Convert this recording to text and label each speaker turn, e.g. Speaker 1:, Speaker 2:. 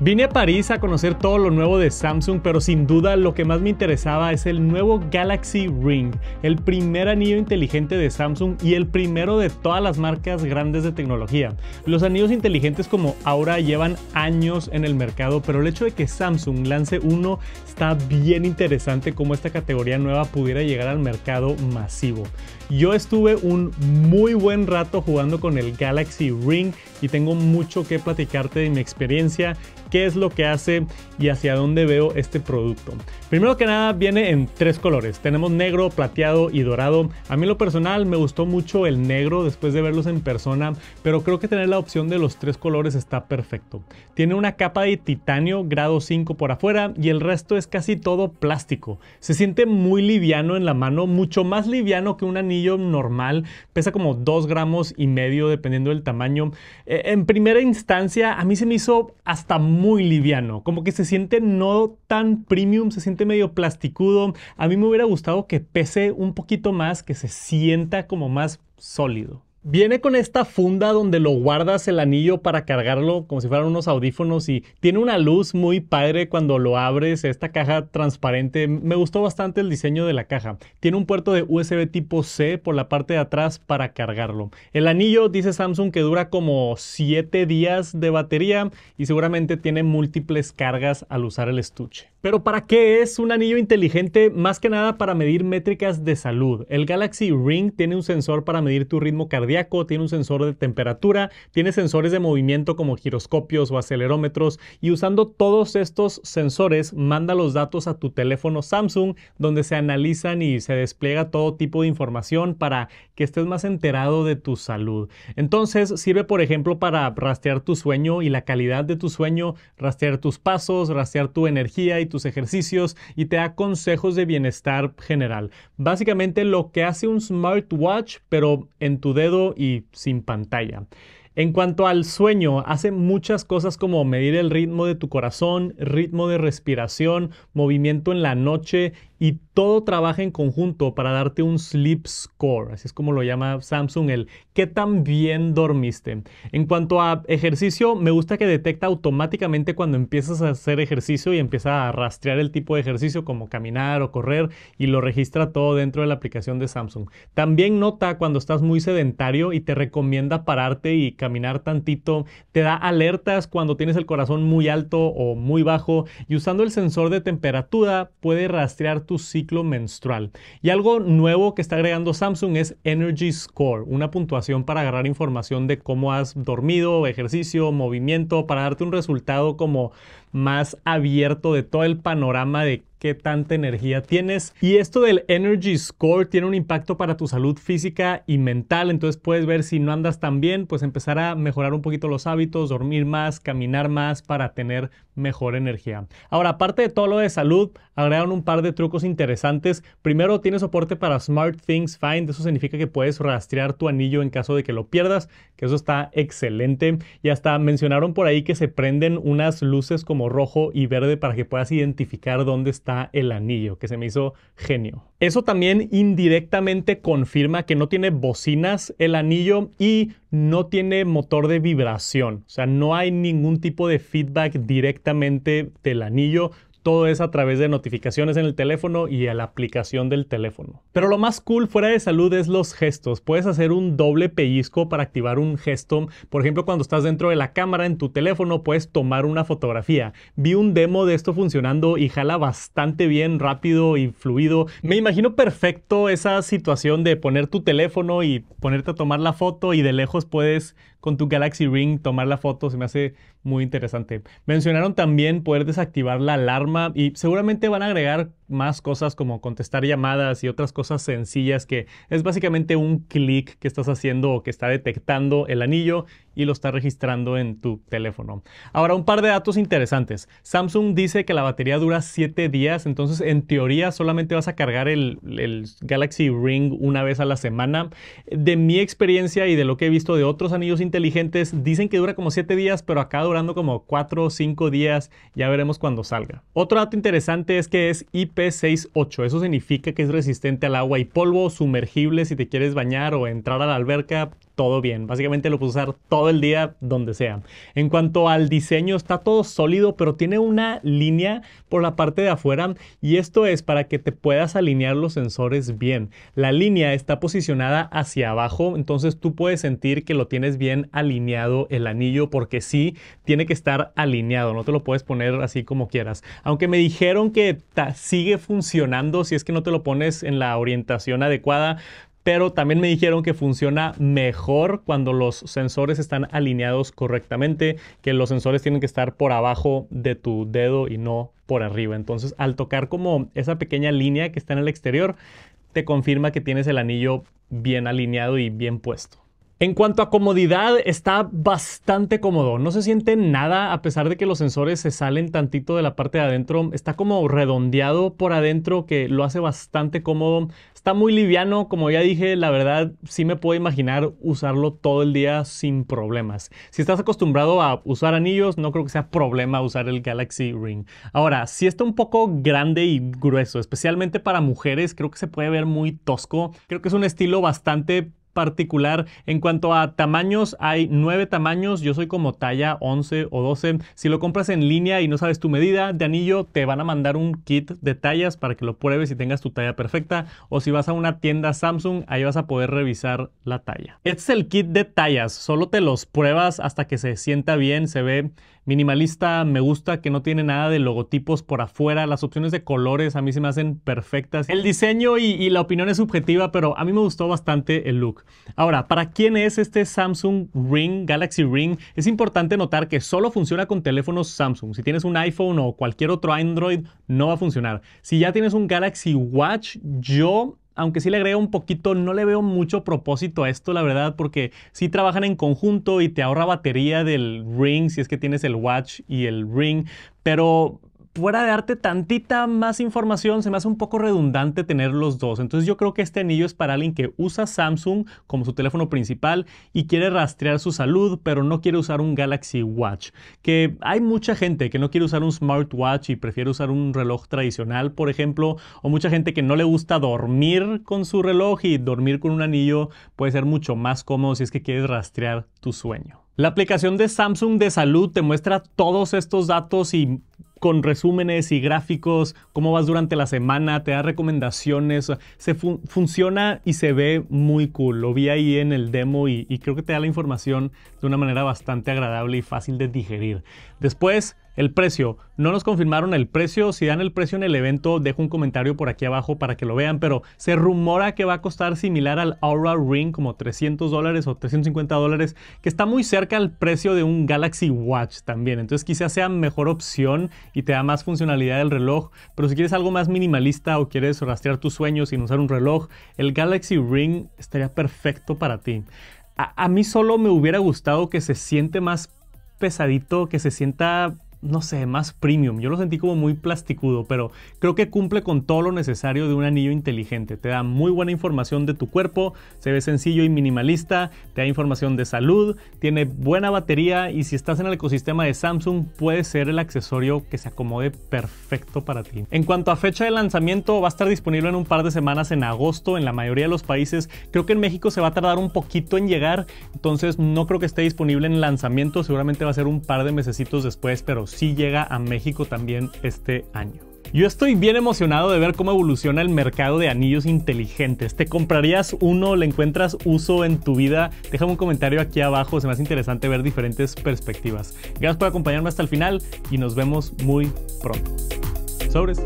Speaker 1: Vine a París a conocer todo lo nuevo de Samsung, pero sin duda lo que más me interesaba es el nuevo Galaxy Ring, el primer anillo inteligente de Samsung y el primero de todas las marcas grandes de tecnología. Los anillos inteligentes como Aura llevan años en el mercado, pero el hecho de que Samsung lance uno está bien interesante, como esta categoría nueva pudiera llegar al mercado masivo. Yo estuve un muy buen rato jugando con el Galaxy Ring y tengo mucho que platicarte de mi experiencia, qué es lo que hace y hacia dónde veo este producto. Primero que nada viene en tres colores, tenemos negro, plateado y dorado. A mí en lo personal me gustó mucho el negro después de verlos en persona, pero creo que tener la opción de los tres colores está perfecto. Tiene una capa de titanio grado 5 por afuera y el resto es casi todo plástico. Se siente muy liviano en la mano, mucho más liviano que un anillo normal, pesa como 2,5 gramos dependiendo del tamaño. En primera instancia a mí se me hizo hasta muy liviano, como que se siente no tan premium, se siente medio plasticudo. A mí me hubiera gustado que pese un poquito más, que se sienta como más sólido. Viene con esta funda donde lo guardas el anillo para cargarlo como si fueran unos audífonos y tiene una luz muy padre cuando lo abres, esta caja transparente. Me gustó bastante el diseño de la caja. Tiene un puerto de USB tipo C por la parte de atrás para cargarlo. El anillo dice Samsung que dura como 7 días de batería y seguramente tiene múltiples cargas al usar el estuche. Pero ¿para qué es un anillo inteligente? Más que nada para medir métricas de salud. El Galaxy Ring tiene un sensor para medir tu ritmo cardíaco, tiene un sensor de temperatura, tiene sensores de movimiento como giroscopios o acelerómetros y usando todos estos sensores manda los datos a tu teléfono Samsung donde se analizan y se despliega todo tipo de información para que estés más enterado de tu salud. Entonces sirve por ejemplo para rastrear tu sueño y la calidad de tu sueño, rastrear tus pasos, rastrear tu energía y tus ejercicios y te da consejos de bienestar general. Básicamente lo que hace un smartwatch pero en tu dedo y sin pantalla. En cuanto al sueño, hace muchas cosas como medir el ritmo de tu corazón, ritmo de respiración, movimiento en la noche y todo trabaja en conjunto para darte un sleep score, así es como lo llama Samsung, el qué tan bien dormiste. En cuanto a ejercicio, me gusta que detecta automáticamente cuando empiezas a hacer ejercicio y empieza a rastrear el tipo de ejercicio como caminar o correr y lo registra todo dentro de la aplicación de Samsung. También nota cuando estás muy sedentario y te recomienda pararte y caminar tantito, te da alertas cuando tienes el corazón muy alto o muy bajo y usando el sensor de temperatura puede rastrear tu ciclo menstrual. Y algo nuevo que está agregando Samsung es Energy Score, una puntuación para agarrar información de cómo has dormido, ejercicio, movimiento, para darte un resultado como más abierto de todo el panorama de qué tanta energía tienes. Y esto del Energy Score tiene un impacto para tu salud física y mental, entonces puedes ver si no andas tan bien, pues empezar a mejorar un poquito los hábitos, dormir más, caminar más para tener mejor energía. Ahora, aparte de todo lo de salud, agregaron un par de trucos interesantes. Primero, tiene soporte para SmartThings Find, eso significa que puedes rastrear tu anillo en caso de que lo pierdas, que eso está excelente. Y hasta mencionaron por ahí que se prenden unas luces como rojo y verde para que puedas identificar dónde está el anillo, que se me hizo genio. Eso también indirectamente confirma que no tiene bocinas el anillo y no tiene motor de vibración, o sea, no hay ningún tipo de feedback directamente del anillo. Todo es a través de notificaciones en el teléfono y a la aplicación del teléfono. Pero lo más cool fuera de salud es los gestos. Puedes hacer un doble pellizco para activar un gesto. Por ejemplo, cuando estás dentro de la cámara en tu teléfono puedes tomar una fotografía. Vi un demo de esto funcionando y jala bastante bien, rápido y fluido. Me imagino perfecto esa situación de poner tu teléfono y ponerte a tomar la foto y de lejos puedes con tu Galaxy Ring tomar la foto. Se me hace muy interesante. Mencionaron también poder desactivar la alarma y seguramente van a agregar más cosas como contestar llamadas y otras cosas sencillas que es básicamente un clic que estás haciendo o que está detectando el anillo y lo está registrando en tu teléfono. Ahora, un par de datos interesantes. Samsung dice que la batería dura 7 días, entonces en teoría solamente vas a cargar el Galaxy Ring una vez a la semana. De mi experiencia y de lo que he visto de otros anillos inteligentes, dicen que dura como 7 días, pero acá durando como 4 o 5 días, ya veremos cuando salga. Otro dato interesante es que es IP68, eso significa que es resistente al agua y polvo, sumergible si te quieres bañar o entrar a la alberca, todo bien. Básicamente lo puedes usar todo el día donde sea. En cuanto al diseño, está todo sólido, pero tiene una línea por la parte de afuera y esto es para que te puedas alinear los sensores bien. La línea está posicionada hacia abajo, entonces tú puedes sentir que lo tienes bien alineado el anillo porque sí, tiene que estar alineado, no te lo puedes poner así como quieras. Aunque me dijeron que sigue funcionando si es que no te lo pones en la orientación adecuada, pero también me dijeron que funciona mejor cuando los sensores están alineados correctamente, que los sensores tienen que estar por abajo de tu dedo y no por arriba. Entonces, al tocar como esa pequeña línea que está en el exterior, te confirma que tienes el anillo bien alineado y bien puesto. En cuanto a comodidad, está bastante cómodo. No se siente nada a pesar de que los sensores se salen tantito de la parte de adentro. Está como redondeado por adentro que lo hace bastante cómodo. Está muy liviano, como ya dije, la verdad sí me puedo imaginar usarlo todo el día sin problemas. Si estás acostumbrado a usar anillos, no creo que sea problema usar el Galaxy Ring. Ahora, si está un poco grande y grueso, especialmente para mujeres, creo que se puede ver muy tosco. Creo que es un estilo bastante particular. En cuanto a tamaños, hay 9 tamaños. Yo soy como talla 11 o 12. Si lo compras en línea y no sabes tu medida de anillo, te van a mandar un kit de tallas para que lo pruebes y tengas tu talla perfecta. O si vas a una tienda Samsung, ahí vas a poder revisar la talla. Este es el kit de tallas. Solo te los pruebas hasta que se sienta bien. Se ve minimalista. Me gusta que no tiene nada de logotipos por afuera. Las opciones de colores a mí se me hacen perfectas. El diseño y la opinión es subjetiva, pero a mí me gustó bastante el look. Ahora, ¿para quién es este Samsung Ring, Galaxy Ring? Es importante notar que solo funciona con teléfonos Samsung. Si tienes un iPhone o cualquier otro Android, no va a funcionar. Si ya tienes un Galaxy Watch, aunque sí le agrega un poquito, no le veo mucho propósito a esto, la verdad, porque sí trabajan en conjunto y te ahorra batería del Ring si es que tienes el Watch y el Ring, pero fuera de darte tantita más información, se me hace un poco redundante tener los dos. Entonces yo creo que este anillo es para alguien que usa Samsung como su teléfono principal y quiere rastrear su salud, pero no quiere usar un Galaxy Watch. Que hay mucha gente que no quiere usar un smartwatch y prefiere usar un reloj tradicional, por ejemplo, o mucha gente que no le gusta dormir con su reloj y dormir con un anillo puede ser mucho más cómodo si es que quieres rastrear tu sueño. La aplicación de Samsung de salud te muestra todos estos datos y con resúmenes y gráficos, cómo vas durante la semana, te da recomendaciones, funciona y se ve muy cool. Lo vi ahí en el demo y creo que te da la información de una manera bastante agradable y fácil de digerir. Después, el precio. No nos confirmaron el precio. Si dan el precio en el evento, dejo un comentario por aquí abajo para que lo vean, pero se rumora que va a costar similar al Oura Ring, como $300 o $350, que está muy cerca al precio de un Galaxy Watch también. Entonces quizás sea mejor opción y te da más funcionalidad del reloj, pero si quieres algo más minimalista o quieres rastrear tus sueños sin usar un reloj, el Galaxy Ring estaría perfecto para ti. A mí solo me hubiera gustado que se siente más pesadito, que se sienta, no sé, más premium. Yo lo sentí como muy plasticudo, pero creo que cumple con todo lo necesario de un anillo inteligente. Te da muy buena información de tu cuerpo, se ve sencillo y minimalista, te da información de salud, tiene buena batería y si estás en el ecosistema de Samsung puede ser el accesorio que se acomode perfecto para ti. En cuanto a fecha de lanzamiento, va a estar disponible en un par de semanas en agosto en la mayoría de los países. Creo que en México se va a tardar un poquito en llegar, entonces no creo que esté disponible en lanzamiento, seguramente va a ser un par de mesecitos después, pero sí llega a México también este año. Yo estoy bien emocionado de ver cómo evoluciona el mercado de anillos inteligentes. ¿Te comprarías uno? ¿Le encuentras uso en tu vida? Déjame un comentario aquí abajo, se me hace interesante ver diferentes perspectivas. Gracias por acompañarme hasta el final y nos vemos muy pronto. Sobres.